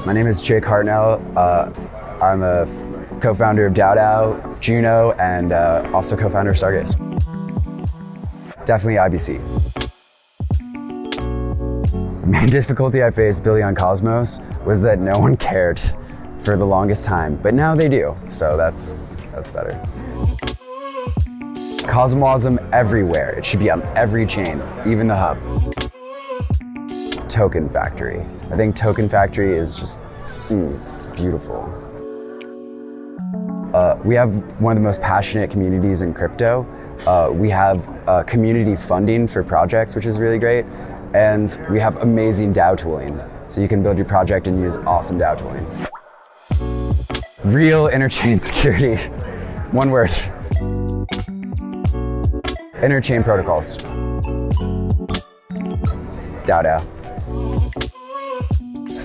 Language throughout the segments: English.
My name is Jake Hartnell. I'm a co-founder of DAO, Juno, and also co-founder of Stargaze. Definitely IBC. The main difficulty I faced building on Cosmos was that no one cared for the longest time, but now they do, so that's better. CosmWasm everywhere. It should be on every chain, even the hub. Token Factory. I think Token Factory is just, it's beautiful. We have one of the most passionate communities in crypto. We have community funding for projects, which is really great. And we have amazing DAO tooling. So you can build your project and use awesome DAO tooling. Real interchain security. One word. Interchain protocols. DAO.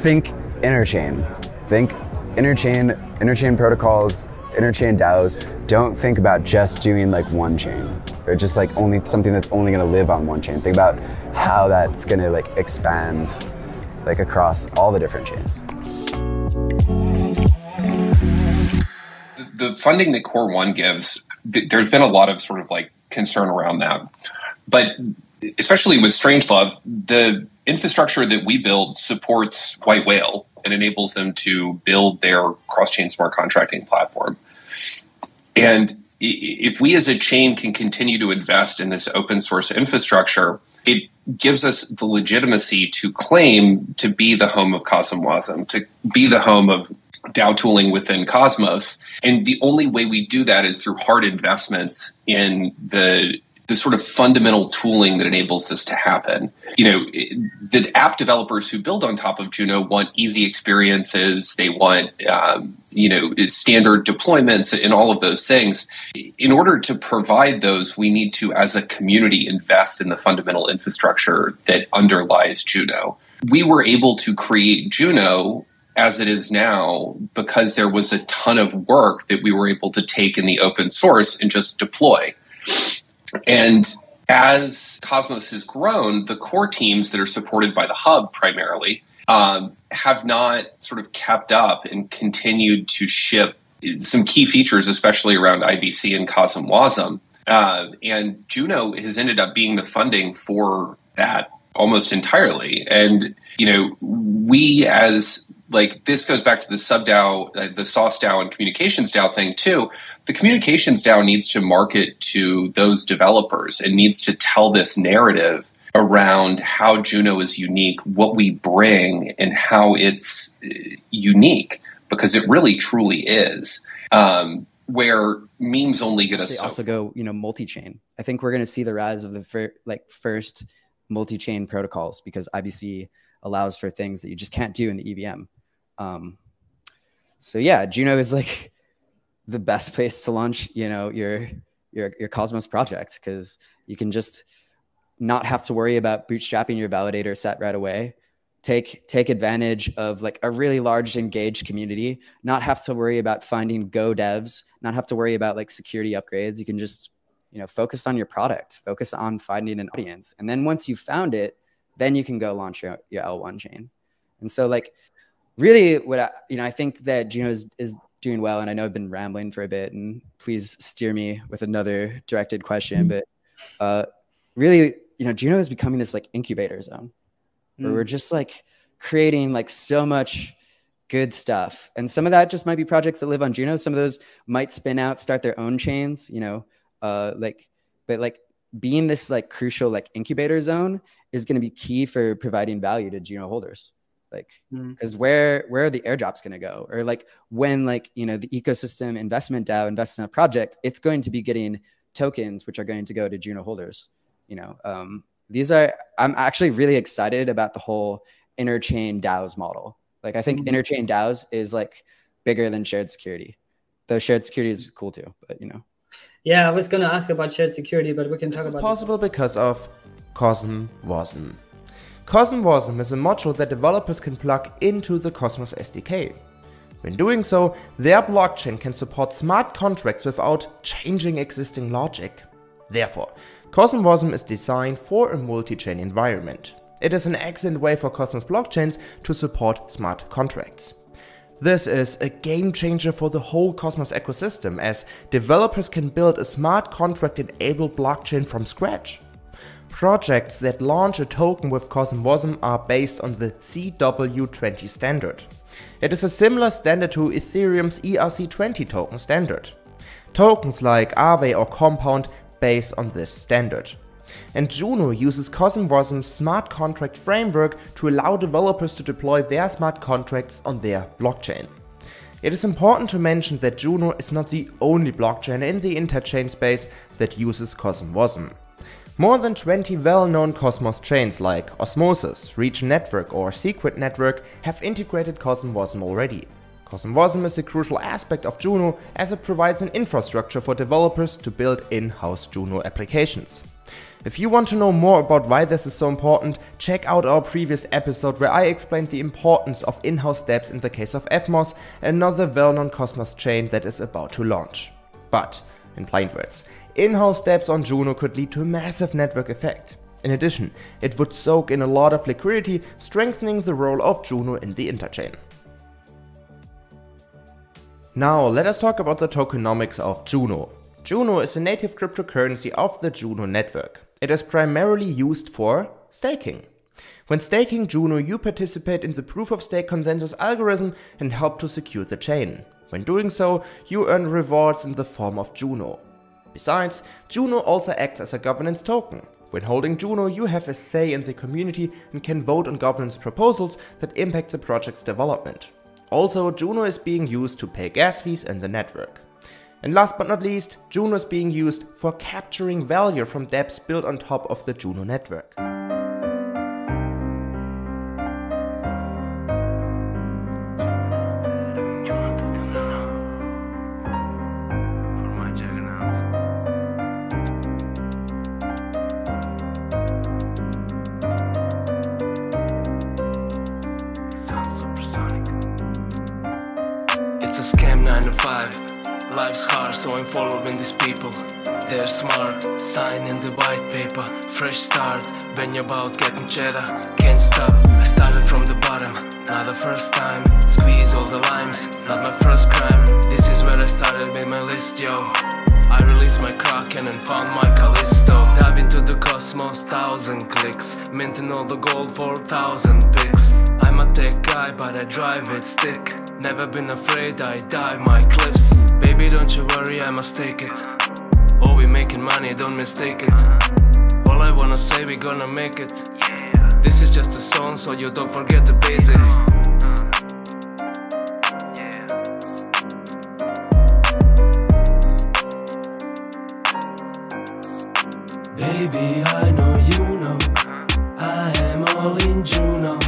Think interchain. Think interchain protocols, interchain DAOs. Don't think about just doing like one chain or just like only something that's only going to live on one chain. Think about how that's going to like expand like across all the different chains. The funding that Core One gives, there's been a lot of sort of like concern around that. But especially with Strangelove, the infrastructure that we build supports White Whale and enables them to build their cross-chain smart contracting platform. And if we as a chain can continue to invest in this open source infrastructure, it gives us the legitimacy to claim to be the home of CosmWasm, to be the home of DAO tooling within Cosmos. And the only way we do that is through hard investments in the sort of fundamental tooling that enables this to happen. You know, the app developers who build on top of Juno want easy experiences. They want, standard deployments and all of those things. In order to provide those, we need to, as a community, invest in the fundamental infrastructure that underlies Juno. We were able to create Juno as it is now because there was a ton of work that we were able to take in the open source and just deploy. And as Cosmos has grown, the core teams that are supported by the hub primarily have not sort of kept up and continued to ship some key features, especially around IBC and CosmWasm. And Juno has ended up being the funding for that almost entirely. And, we as like this goes back to the sub-DAO, the sauce DAO and communications DAO thing too. The communications DAO needs to market to those developers and needs to tell this narrative around how Juno is unique, what we bring, and how it's unique, because it really truly is. Where memes only get us. They also go, multi-chain. I think we're going to see the rise of the first multi-chain protocols because IBC allows for things that you just can't do in the EVM. So yeah, Juno is like the best place to launch, your Cosmos project, because you can just not have to worry about bootstrapping your validator set right away. Take advantage of like a really large engaged community, not have to worry about finding Go devs, not have to worry about like security upgrades. You can just, focus on your product, focus on finding an audience. And then once you found it, then you can go launch your L1 chain. And so like really what I think that Juno is doing well, and I know I've been rambling for a bit, and please steer me with another directed question, but really, Juno is becoming this like incubator zone where we're just like creating like so much good stuff. And some of that just might be projects that live on Juno. Some of those might spin out, start their own chains, but like being this like crucial like incubator zone is going to be key for providing value to Juno holders. Like, because where are the airdrops going to go? Or like when like, the ecosystem investment DAO invests in a project, it's going to be getting tokens, which are going to go to Juno holders. I'm actually really excited about the whole interchain DAOs model. Like I think interchain DAOs is like bigger than shared security, though shared security is cool too, but Yeah, I was going to ask about shared security, but we can talk about this is possible because of CosmWasm. CosmWasm is a module that developers can plug into the Cosmos SDK. When doing so, their blockchain can support smart contracts without changing existing logic. Therefore, CosmWasm is designed for a multi-chain environment. It is an excellent way for Cosmos blockchains to support smart contracts. This is a game changer for the whole Cosmos ecosystem, as developers can build a smart contract-enabled blockchain from scratch. Projects that launch a token with CosmWasm are based on the CW20 standard. It is a similar standard to Ethereum's ERC20 token standard. Tokens like Aave or Compound based on this standard. And Juno uses CosmWasm's smart contract framework to allow developers to deploy their smart contracts on their blockchain. It is important to mention that Juno is not the only blockchain in the interchain space that uses CosmWasm. More than 20 well-known Cosmos chains like Osmosis, Juno Network or Secret Network have integrated CosmWasm already. CosmWasm is a crucial aspect of Juno as it provides an infrastructure for developers to build in-house Juno applications. If you want to know more about why this is so important, check out our previous episode where I explained the importance of in-house steps in the case of FMOS, another well-known Cosmos chain that is about to launch. But, in plain words, in-house steps on Juno could lead to a massive network effect. In addition, it would soak in a lot of liquidity, strengthening the role of Juno in the interchain. Now let us talk about the tokenomics of Juno. Juno is a native cryptocurrency of the Juno Network. It is primarily used for staking. When staking Juno, you participate in the proof-of-stake consensus algorithm and help to secure the chain. When doing so, you earn rewards in the form of Juno. Besides, Juno also acts as a governance token. When holding Juno, you have a say in the community and can vote on governance proposals that impact the project's development. Also, Juno is being used to pay gas fees in the network. And last but not least, Juno is being used for capturing value from dApps built on top of the Juno network. It's a scam 9 to 5. Life's hard, so I'm following these people. They're smart, sign in the white paper. Fresh start, when you're about getting cheddar. Can't stop, I started from the bottom. Not the first time, squeeze all the limes. Not my first crime, this is where I started with my list, yo. I released my Kraken and found my Callisto. Dive into the cosmos, 1,000 clicks. Minting all the gold for 1,000 picks. I'm a tech guy, but I drive it stick. Never been afraid, I dive my cliffs. Baby, don't you worry, I must take it. Oh, we making money, don't mistake it. All I wanna say, we gonna make it. This is just a song, so you don't forget the basics. Baby, I know you know I am all in Juno.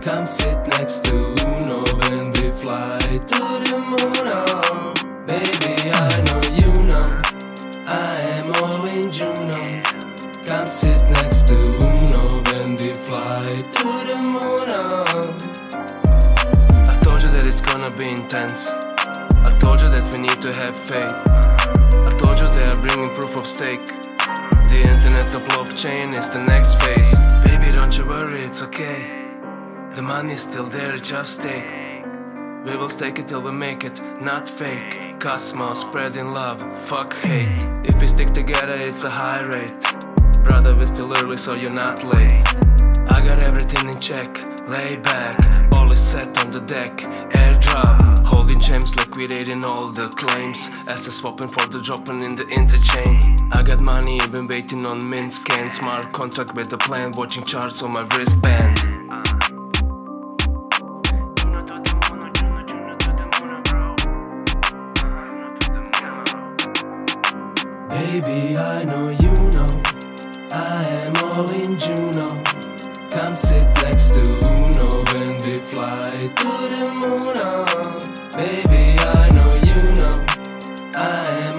Come sit next to Uno when we fly to the moon. Oh, baby, I know you know I am all in Juno. Come sit next to Uno when we fly to the moon. Oh. I told you that it's gonna be intense. I told you that we need to have faith. I told you they are bringing proof of stake. The internet, the blockchain is the next phase. Baby, don't you worry, it's okay. The money's still there, just stay. We will stake it till we make it, not fake. Cosmos, spreading love, fuck hate. If we stick together, it's a high rate. Brother, we're still early, so you're not late. I got everything in check, lay back. All is set on the deck, airdrop. Holding gems, liquidating all the claims. Asset swapping for the dropping in the interchain. I got money, been waiting on mint scan. Smart contract with a plan, watching charts on my wristband. Baby, I know you know I am all in Juno. Come sit next to Uno when we fly to the moon. Oh, baby, I know you know I am